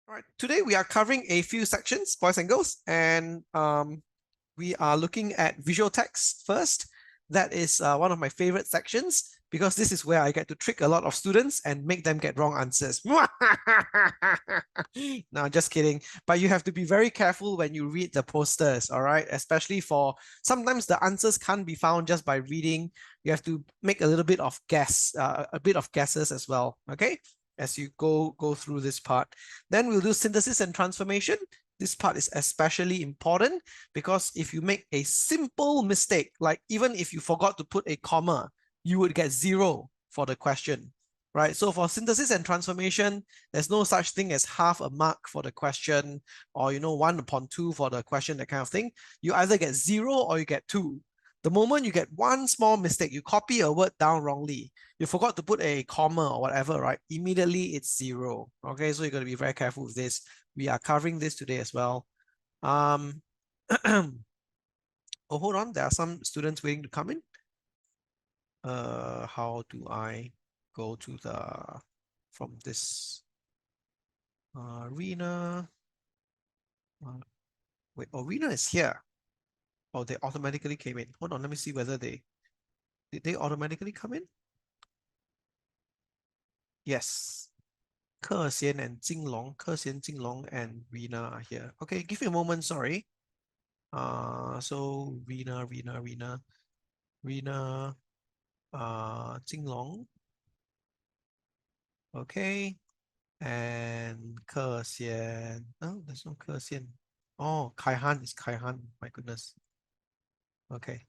All right, today we are covering a few sections, boys and girls, and we are looking at visual text first. That is one of my favorite sections because this is where I get to trick a lot of students and make them get wrong answers. No, just kidding. But you have to be very careful when you read the posters, all right? Especially for sometimes the answers can't be found just by reading. You have to make a little bit of a bit of guesses as well, okay? As you go through this part. Then we'll do synthesis and transformation. This part is especially important because if you make a simple mistake, like even if you forgot to put a comma, you would get 0 for the question, right? So for synthesis and transformation, there's no such thing as half a mark for the question or, 1/2 for the question, that kind of thing. You either get 0 or you get 2. The moment you get one small mistake, you copy a word down wrongly, you forgot to put a comma or whatever, right? Immediately it's 0. Okay, so you're going to be very careful with this. We are covering this today as well. Oh, hold on. There are some students waiting to come in. How do I go to from this Rena? Wait, Rena is here. Oh, they automatically came in. Hold on, let me see whether did they automatically come in? Yes. Ke Xian and Jinglong, Ke Xian, Jinglong, and Rena are here. Okay, give me a moment, sorry. So Rena, Jinglong. Okay. And Ke Xian. Oh, there's no Ke Xian. Oh, Kai Han is Kai Han. My goodness. Okay.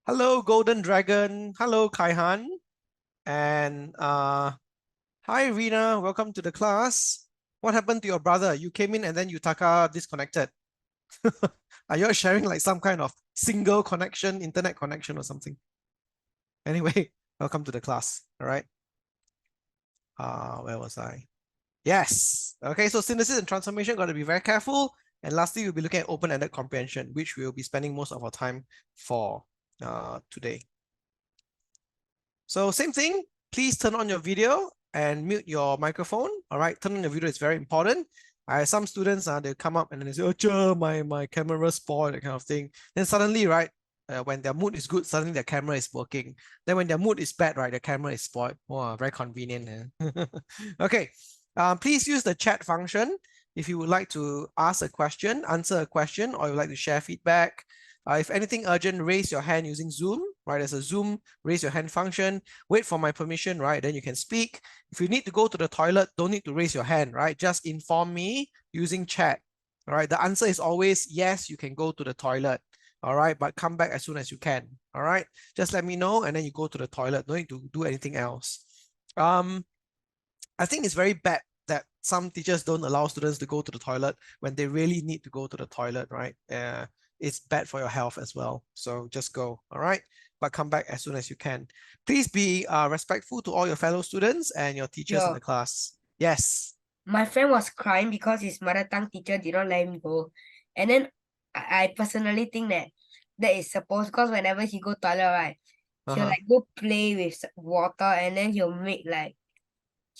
Hello, Golden Dragon. Hello, Kai Han. And hi, Rena. Welcome to the class. What happened to your brother? You came in and then Yutaka disconnected. Are you sharing like some kind of single connection, internet connection or something? Anyway, welcome to the class. All right. Where was I? Yes. Okay, so synthesis and transformation, got to be very careful. And lastly, we'll be looking at open-ended comprehension, which we'll be spending most of our time for today. So same thing, please turn on your video and mute your microphone. All right, turn on your video, it's very important. Some students, they come up and then they say, oh, my camera spoiled, that kind of thing. Then suddenly, right, when their mood is good, suddenly their camera is working. Then when their mood is bad, right, the camera is spoiled. Wow, very convenient. Okay, please use the chat function if you would like to ask a question, answer a question, or you would like to share feedback. If anything urgent, raise your hand using Zoom, right? There's a Zoom raise your hand function. Wait for my permission, right? Then you can speak. If you need to go to the toilet, don't need to raise your hand, right? Just inform me using chat, all right? The answer is always yes, you can go to the toilet, all right? But come back as soon as you can, all right? Just let me know and then you go to the toilet. No need to do anything else. I think it's very bad that some teachers don't allow students to go to the toilet when they really need to go to the toilet, right? It's bad for your health as well. So just go, all right? But come back as soon as you can. Please be respectful to all your fellow students and your teachers in the class. Yes. My friend was crying because his mother tongue teacher did not let him go. And then I personally think that is supposed, because whenever he go toilet, right, he'll like go play with water and then he'll go use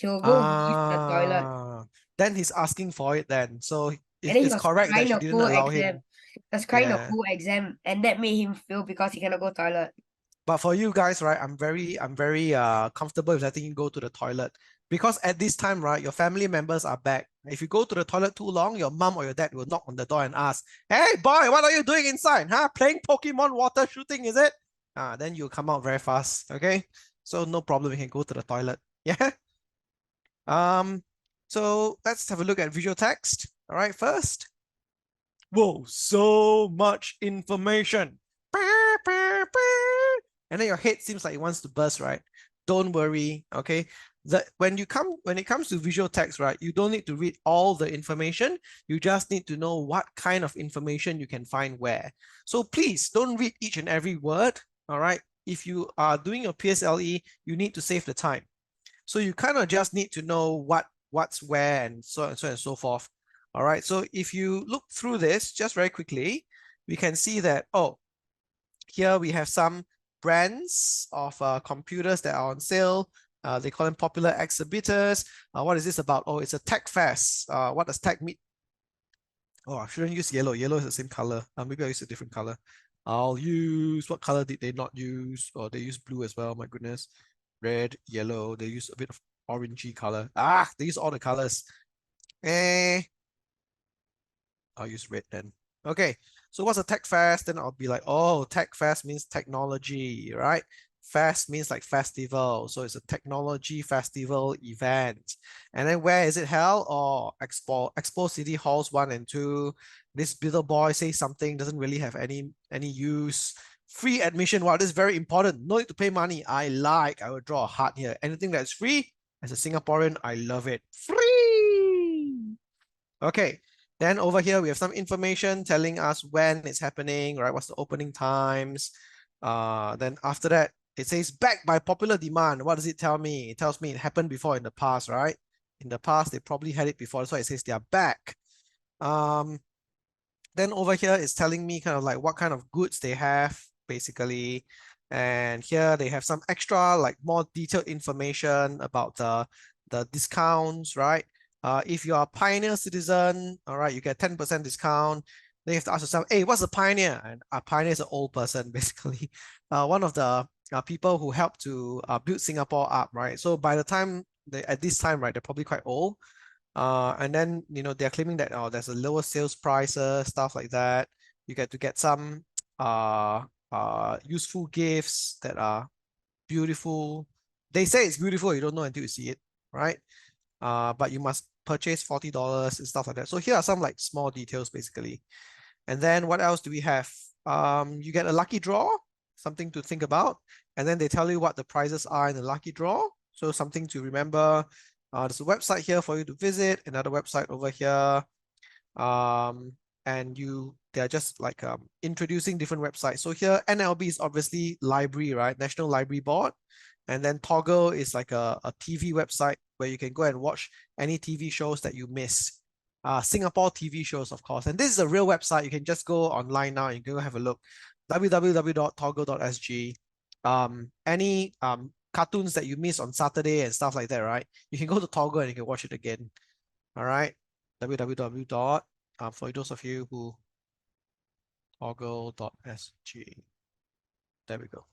the toilet. Then he's asking for it then. So And then he it's was correct that crying she the didn't whole allow exam. him. He was crying the Yeah. whole exam, and that made him feel because he cannot go toilet. But for you guys, right, I'm very comfortable with letting you go to the toilet because at this time, right, your family members are back. If you go to the toilet too long, your mom or your dad will knock on the door and ask, "Hey, boy, what are you doing inside? Huh? Playing Pokemon water shooting, is it?" Then you come out very fast. Okay, so no problem. You can go to the toilet. Yeah. So let's have a look at visual text. All right, first. Whoa, so much information. And then your head seems like it wants to burst, right? Don't worry, okay? When it comes to visual text, right, you don't need to read all the information. You just need to know what kind of information you can find where. So please don't read each and every word, all right? If you are doing your PSLE, you need to save the time. So you kind of just need to know what's where and so and so forth. All right. So if you look through this just very quickly, we can see that, oh, here we have some brands of computers that are on sale. They call them popular exhibitors. What is this about? Oh, it's a tech fest. What does tech mean? Oh, I shouldn't use yellow. Yellow is the same color. Maybe I'll use a different color. I'll use, what color did they not use? Or they use blue as well, my goodness. Red, yellow, they use a bit of orangey color. They use all the colors. I'll use red then. Okay, so what's a tech fest? Then I'll be like, oh, tech fest means technology, right? Fest means like festival. So it's a technology festival event. And then where is it held? Oh, Expo City Halls 1 and 2. This little boy says something, doesn't really have any use. Free admission. Wow, this is very important. No need to pay money. I will draw a heart here. Anything that's free, as a Singaporean, I love it. Free. Okay. Then over here, we have some information telling us when it's happening, right? What's the opening times? Then after that, it says back by popular demand. What does it tell me? It tells me it happened before in the past, right? In the past, they probably had it before. That's why it says they are back. Then over here, it's telling me kind of like what kind of goods they have, basically. And here they have some extra, like more detailed information about the discounts, right? If you are a Pioneer citizen, all right, you get 10% discount. Then you have to ask yourself, hey, what's a Pioneer? And a Pioneer is an old person, basically. One of the people who helped to build Singapore up, right? So by the time, at this time, right, they're probably quite old. And then, they're claiming that, there's a lower sales prices, stuff like that. You get to get some useful gifts that are beautiful. They say it's beautiful, you don't know until you see it, right? But you must purchase $40 and stuff like that. So here are some like small details basically. And then what else do we have? You get a lucky draw, something to think about. And then they tell you what the prizes are in the lucky draw. So something to remember. There's a website here for you to visit, another website over here. And they're just like introducing different websites. So here NLB is obviously library, right? National Library Board. And then Toggle is like a TV website where you can go and watch any TV shows that you miss. Singapore TV shows, of course. And this is a real website. You can just go online now and you can go have a look. www.toggle.sg. Any cartoons that you miss on Saturday and stuff like that, right? You can go to Toggle and you can watch it again. All right. www. For those of you who toggle.sg. There we go.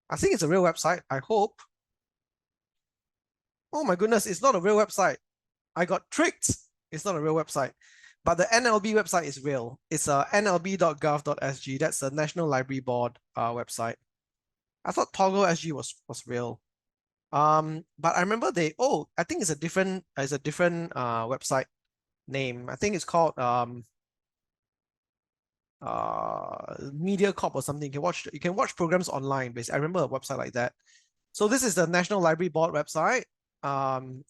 I think it's a real website. I hope. Oh my goodness, it's not a real website. I got tricked. It's not a real website. But the NLB website is real. It's nlb.gov.sg. That's the National Library Board website. I thought Toggle SG was real. But I remember I think it's a different website name. I think it's called MediaCorp or something. You can watch programs online. Basically, I remember a website like that. So this is the National Library Board website.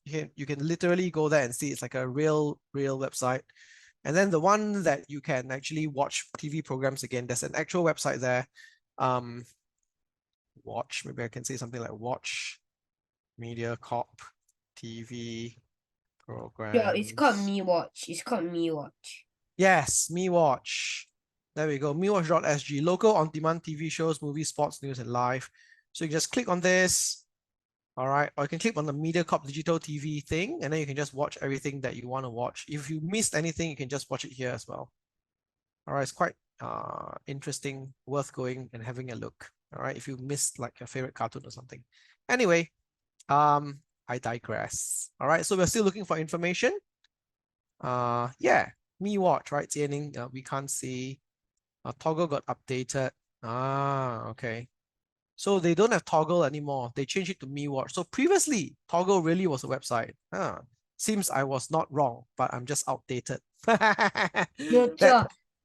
You can literally go there and see it's like a real website. And then the one that you can actually watch TV programs again, there's an actual website there. Watch, maybe I can say something like watch MediaCorp TV programs. Yeah, it's called Me Watch. It's called Me Watch. Yes, Me Watch. There we go. mewatch.sg. Local on-demand TV shows, movies, sports, news, and live. So you just click on this. All right. Or you can click on the MediaCorp digital TV thing, and then you can just watch everything that you want to watch. If you missed anything, you can just watch it here as well. All right. It's quite interesting, worth going and having a look. All right. If you missed like your favorite cartoon or something. Anyway, I digress. All right. So we're still looking for information. Yeah. Me Watch, right? Jianing, we can't see. Toggle got updated. Okay. So they don't have Toggle anymore. They changed it to Me Watch. So previously, Toggle really was a website. Seems I was not wrong, but I'm just outdated. No,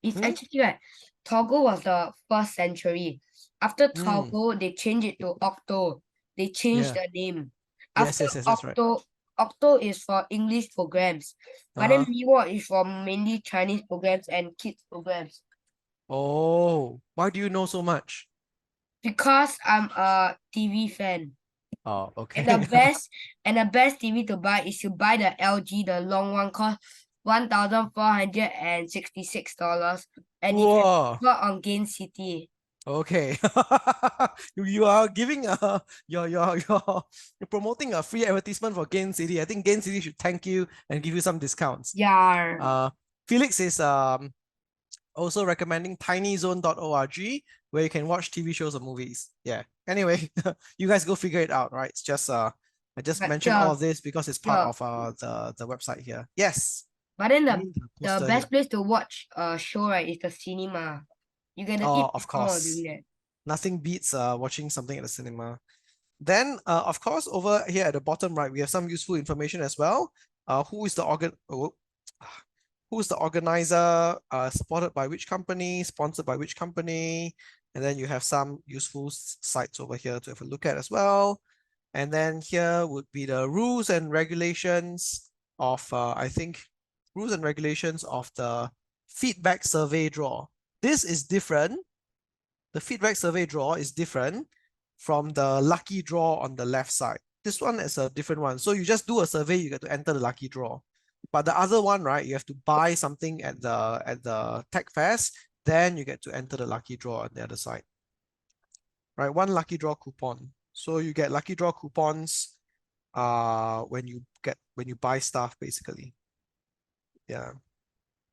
it's actually right. Toggle was the first century. After Toggle, they changed it to Octo. They changed the name. After Yes, that's right. Octo is for English programs. But then Me Watch is for mainly Chinese programs and kids programs. Oh, why do you know so much? Because I'm a TV fan. Oh, okay. And the best TV to buy is to buy the LG, the long one, cost $1,466. And it can be bought on Gain City. Okay. You are giving you're promoting a free advertisement for Gain City. I think Gain City should thank you and give you some discounts. Yeah. Felix is also recommending tinyzone.org where you can watch TV shows or movies. Yeah. Anyway, you guys go figure it out, right? It's just I just But mentioned all of sure, this because it's part of the website here. Yes. But then I mean the the poster here. best place to watch a show, right, is the cinema. You get to Oh, eat of popcorn while course. doing that. Nothing beats watching something at the cinema. Then, of course, over here at the bottom right, we have some useful information as well. Who is the who is the organizer? Supported by which company? Sponsored by which company? And then you have some useful sites over here to have a look at as well. And then here would be the rules and regulations of, I think, rules and regulations of the feedback survey draw. This is different. The feedback survey draw is different from the lucky draw on the left side. This one is a different one. So you just do a survey, you get to enter the lucky draw. But the other one, right, you have to buy something at the Tech Fest, then you get to enter the lucky draw on the other side. Right, one lucky draw coupon. So you get lucky draw coupons when you buy stuff basically. Yeah.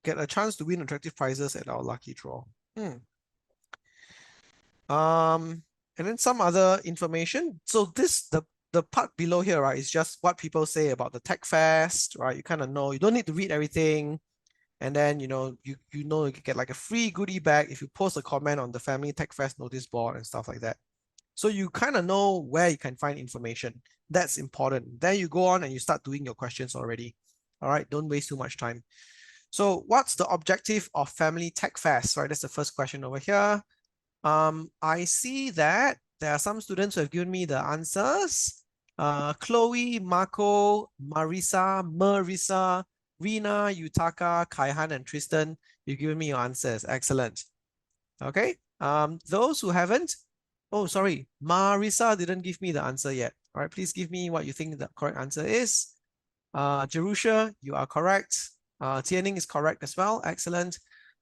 Get a chance to win attractive prizes at our lucky draw. And then some other information. So the part below here, right, is just what people say about the Tech Fest, right? You kind of know, you don't need to read everything. And then, you know, you can get like a free goodie bag if you post a comment on the Family Tech Fest notice board and stuff like that. So you kind of know where you can find information. That's important. Then you go on and you start doing your questions already. All right, don't waste too much time. So what's the objective of Family Tech Fest, right? That's the first question over here. I see that there are some students who have given me the answers. Chloe, Marco, Marisa, Rina, Yutaka, Kaihan, and Tristan, you've given me your answers. Excellent. Okay. Those who haven't, oh, sorry, Marisa didn't give me the answer yet. All right, please give me what you think the correct answer is. Jerusha, you are correct. Tianing is correct as well. Excellent.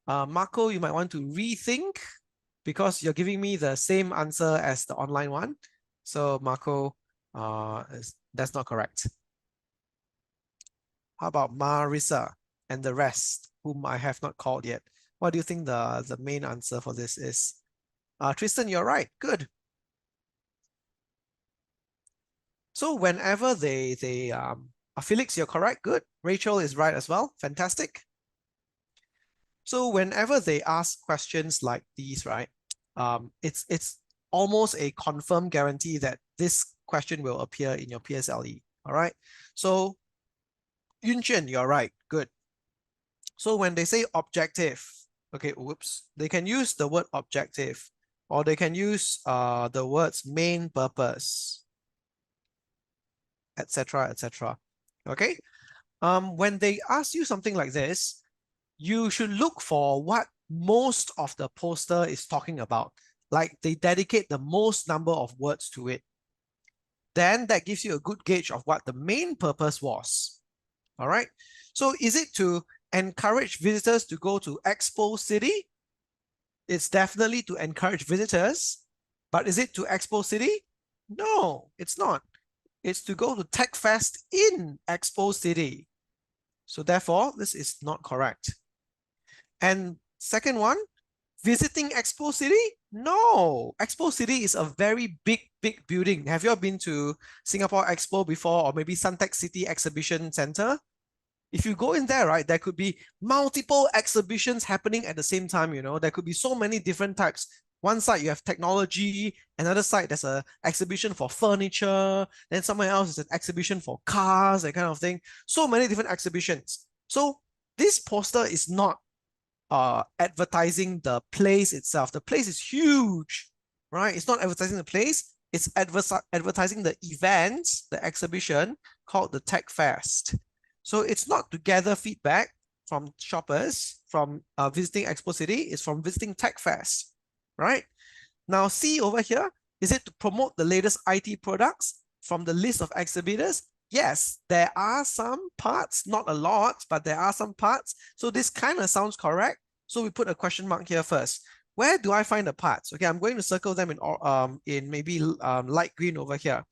Marco, you might want to rethink because you're giving me the same answer as the online one. So Marco, that's not correct. How about Marisa and the rest, whom I have not called yet? What do you think the main answer for this is? Tristan, you're right. Good. So whenever Felix, you're correct. Good. Rachel is right as well. Fantastic. So whenever they ask questions like these, right, it's almost a confirmed guarantee that this question will appear in your PSLE. All right. So Yunchen, you're right. Good. So when they say objective, okay, whoops, they can use the word objective, or they can use the words main purpose, etc., etc. Okay. When they ask you something like this, you should look for what most of the poster is talking about. Like they dedicate the most number of words to it. Then that gives you a good gauge of what the main purpose was. All right. So is it to encourage visitors to go to Expo City? It's definitely to encourage visitors, but is it to Expo City? No, it's not. It's to go to Tech Fest in Expo City. So therefore, this is not correct. And second one, visiting Expo City? No, Expo City is a very big building. Have you all been to Singapore Expo before, or maybe Suntec City Exhibition Center? If you go in there, right, there could be multiple exhibitions happening at the same time, you know, there could be so many different types. One side you have technology, another side there's an exhibition for furniture, then somewhere else is an exhibition for cars, that kind of thing. So many different exhibitions. So this poster is not advertising the place itself. The place is huge, right? It's not advertising the place, it's advertising the event, the exhibition called the Tech Fest. So it's not to gather feedback from shoppers from visiting Expo City, it's from visiting Tech Fest, right? Now see over here, is it to promote the latest IT products from the list of exhibitors? Yes, there are some parts, not a lot, but there are some parts. So this kind of sounds correct. So we put a question mark here first. where do I find the parts? Okay, I'm going to circle them in maybe light green over here.